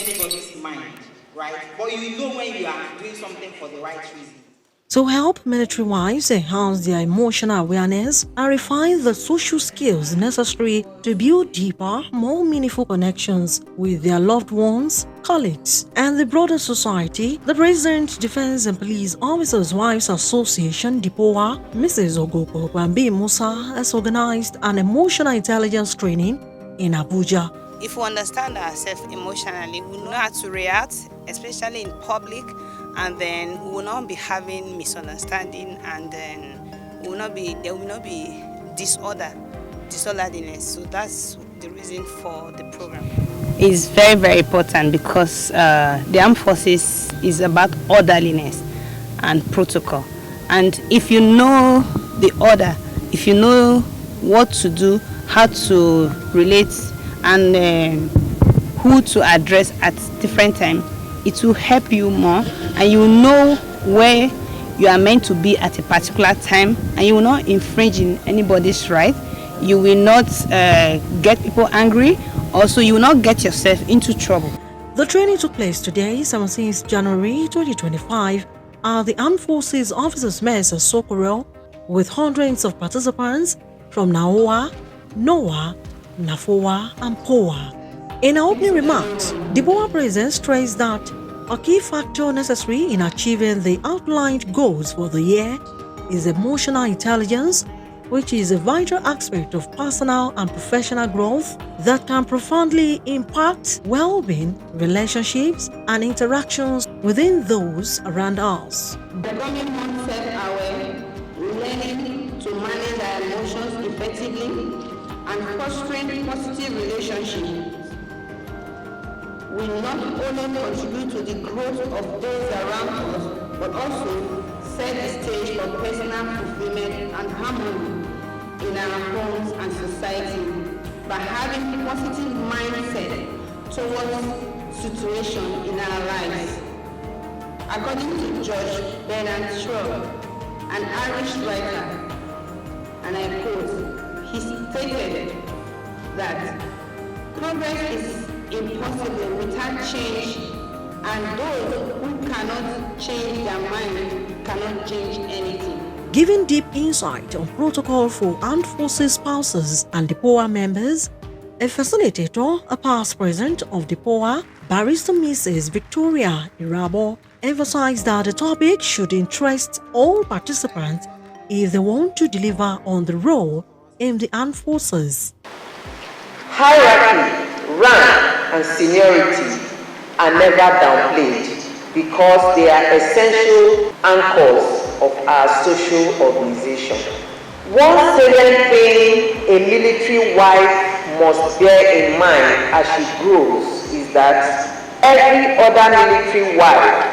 anybody's mind, right? But you know when you are doing something for the right reason. To help military wives enhance their emotional awareness and refine the social skills necessary to build deeper, more meaningful connections with their loved ones, colleagues, and the broader society, the President Defense and Police Officers Wives Association, DEPOWA, Mrs. Ogoko Kwambi Musa, has organized an emotional intelligence training in Abuja. If we understand ourselves emotionally, we know how to react, especially in public, and then we will not be having misunderstanding, and then there will not be disorderliness. So that's the reason for the program. It's very, very important because the armed forces is about orderliness and protocol. And if you know the order, if you know what to do, how to relate, and who to address at different times, it will help you more, and you will know where you are meant to be at a particular time, and you will not infringe in anybody's right. You will not get people angry. Also, you will not get yourself into trouble. The training took place today, 17th January 2025, at the Armed Forces Officers Mess at Socorro, with hundreds of participants from NAOA, NOAA, NAFOA, and POA. In her opening remarks, DEPOWA President stressed that a key factor necessary in achieving the outlined goals for the year is emotional intelligence, which is a vital aspect of personal and professional growth that can profoundly impact well-being, relationships, and interactions within those around us. Becoming more self-aware, learning to manage our emotions effectively, and fostering positive relationships will not only contribute to the growth of those around us, but also set the stage for personal fulfillment and harmony in our homes and society by having a positive mindset towards situations in our lives. According to George Bernard Shaw, an Irish writer, and I quote, he stated that progress is impossible without change, and those who cannot change their mind cannot change anything. Giving deep insight on protocol for armed forces spouses and DEPOWA members, a facilitator, a past president of DEPOWA, Barrister Mrs. Victoria Irabo, emphasized that the topic should interest all participants if they want to deliver on the role in the armed forces. Hierarchy, rank, and seniority are never downplayed because they are essential anchors of our social organization. One salient thing a military wife must bear in mind as she grows is that every other military wife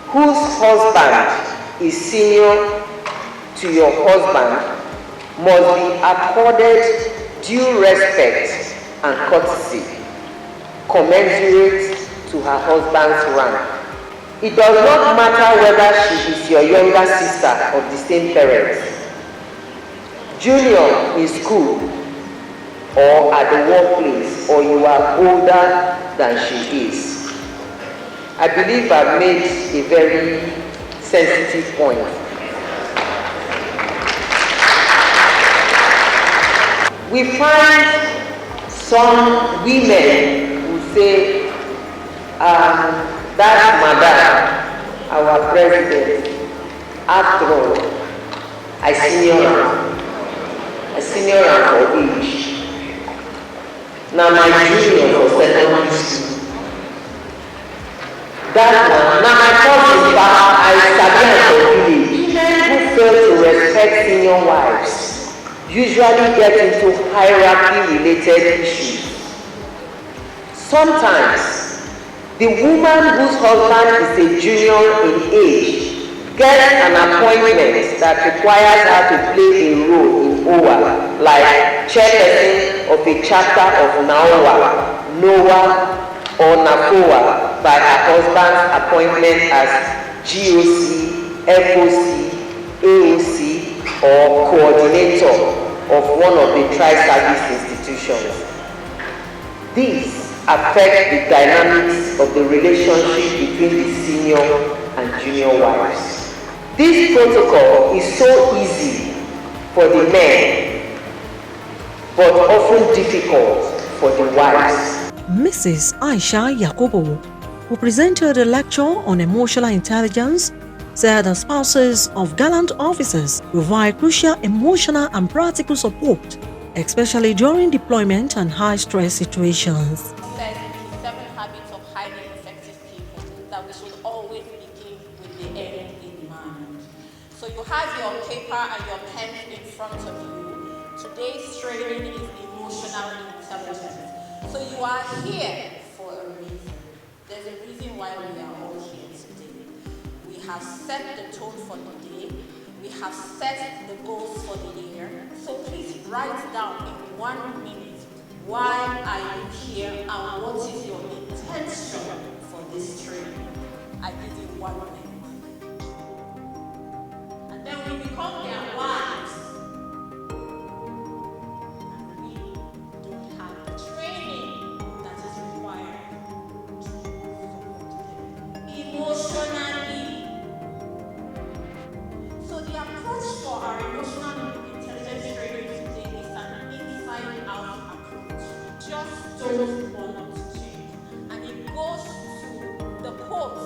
whose husband is senior to your husband must be accorded due respect and courtesy commensurate to her husband's rank. It does not matter whether she is your younger sister of the same parents, junior in school or at the workplace, or you are older than she is. I believe I've made a very sensitive point. We find some women who say, that madam, our president, after all, I senior her for age. Now my junior for secondary school. That one, now my cousin, I study for village. Men who fail to respect senior wives usually get into hierarchy-related issues. Sometimes, the woman whose husband is a junior in age gets an appointment that requires her to play a role in OWA, like chairperson of a chapter of NAOA, NOAA, or NAFOA by her husband's appointment as GOC, FOC, AOC, or coordinator of one of the tri-service institutions. These affect the dynamics of the relationship between the senior and junior wives. This protocol is so easy for the men, but often difficult for the wives. Mrs. Aisha Yakubu, who presented a lecture on emotional intelligence, said the spouses of gallant officers provide crucial emotional and practical support, especially during deployment and high-stress situations. 7 habits of highly effective people that we should always begin with the end in mind. So you have your paper and your pen in front of you. Today's training is emotional intelligence. So you are here for a reason. There's a reason why we are all here today. We have set the tone for the day. We have set the goals for the year. So please write down in 1 minute, why are you here and what is your intention for this training? I give you 1 minute. And then we become their wives. And we don't have the training that is required to support them emotionally. So the approach for our emotional intelligence training today is an inside-out approach. Just don't want to change. And it goes to the quote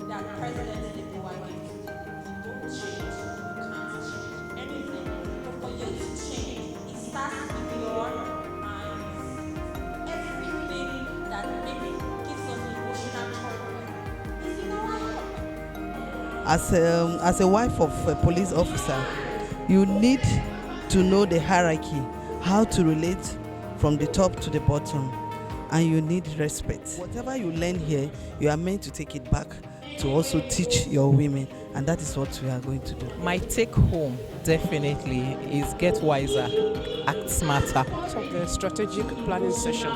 that President DEPOWA gave today. If you don't change, you can't change anything. But for you to change, it starts with your minds. Everything that gives us emotional turmoil is in our head. As a wife of a police officer, you need to know the hierarchy, how to relate from the top to the bottom, and you need respect. Whatever you learn here, you are meant to take it back to also teach your women, and that is what we are going to do. My take home definitely is get wiser, act smarter. Part of the strategic planning session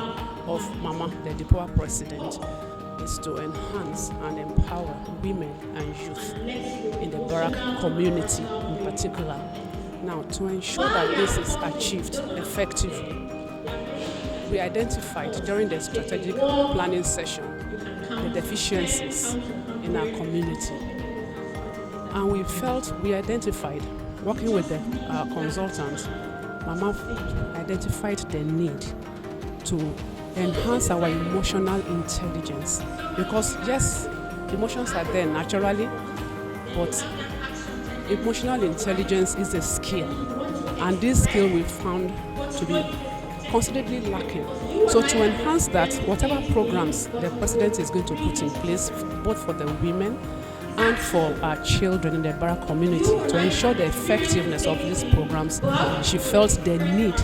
of Mama, the DEPOWA president, is to enhance and empower women and youth in the barrack community in particular. Now, to ensure that this is achieved effectively, we identified during the strategic planning session the deficiencies in our community. And we identified, working with our consultants, Mama identified the need to enhance our emotional intelligence. Because yes, emotions are there naturally, but emotional intelligence is a skill. And this skill we found to be considerably lacking. So to enhance that, whatever programs the president is going to put in place, both for the women and for our children in the barrack community, to ensure the effectiveness of these programs, she felt the need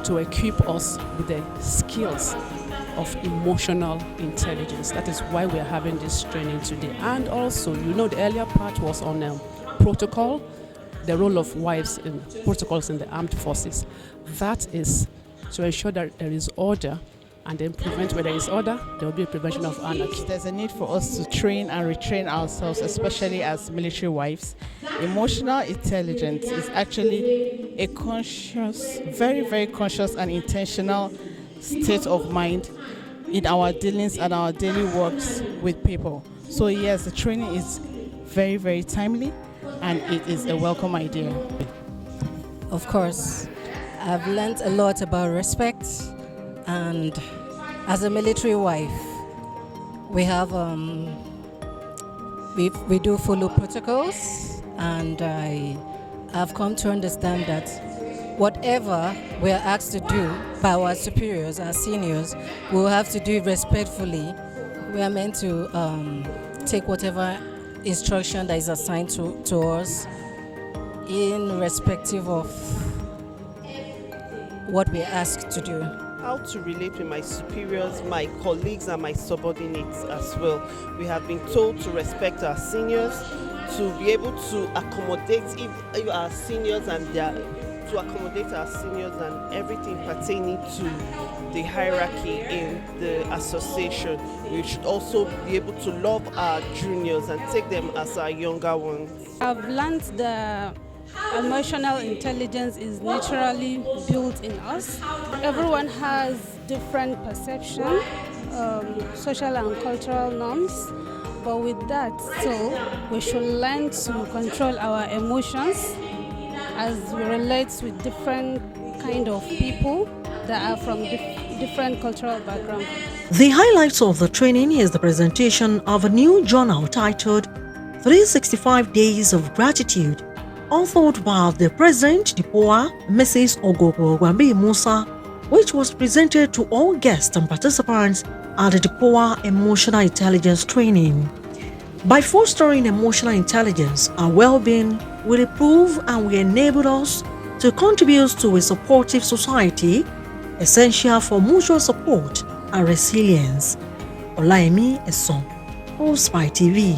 to equip us with the skills of emotional intelligence. That is why we are having this training today. And also, the earlier part was on protocol, the role of wives in protocols in the armed forces. That is to ensure that there is order, and then prevent where there is order, there will be a prevention of anarchy. There's a need for us to train and retrain ourselves, especially as military wives. Emotional intelligence is actually a conscious, very, very conscious and intentional state of mind in our dealings and our daily works with people. So yes, the training is very, very timely, and it is a welcome idea. Of course, I've learned a lot about respect, and as a military wife, we have we do follow protocols, and I have come to understand that whatever we are asked to do by our superiors, our seniors, we will have to do it respectfully. We are meant to take whatever instruction that is assigned to us, irrespective of what we are asked to do. How to relate with my superiors, my colleagues, and my subordinates as well. We have been told to respect our seniors, to be able to accommodate if our seniors and to accommodate our seniors and everything pertaining to the hierarchy in the association. We should also be able to love our juniors and take them as our younger ones. I've learned the emotional intelligence is naturally built in us. Everyone has different perception social and cultural norms. But with that, still, we should learn to control our emotions as we relate with different kind of people that are from different cultural backgrounds. The highlights of the training is the presentation of a new journal titled 365 Days of Gratitude, authored by the President DEPOWA, Mrs. Ogogo Wambi Musa, which was presented to all guests and participants at the DEPOWA Emotional Intelligence Training. By fostering emotional intelligence and well-being, we improve and we enable us to contribute to a supportive society, essential for mutual support and resilience. Olaimi Eson, Pulse by TV.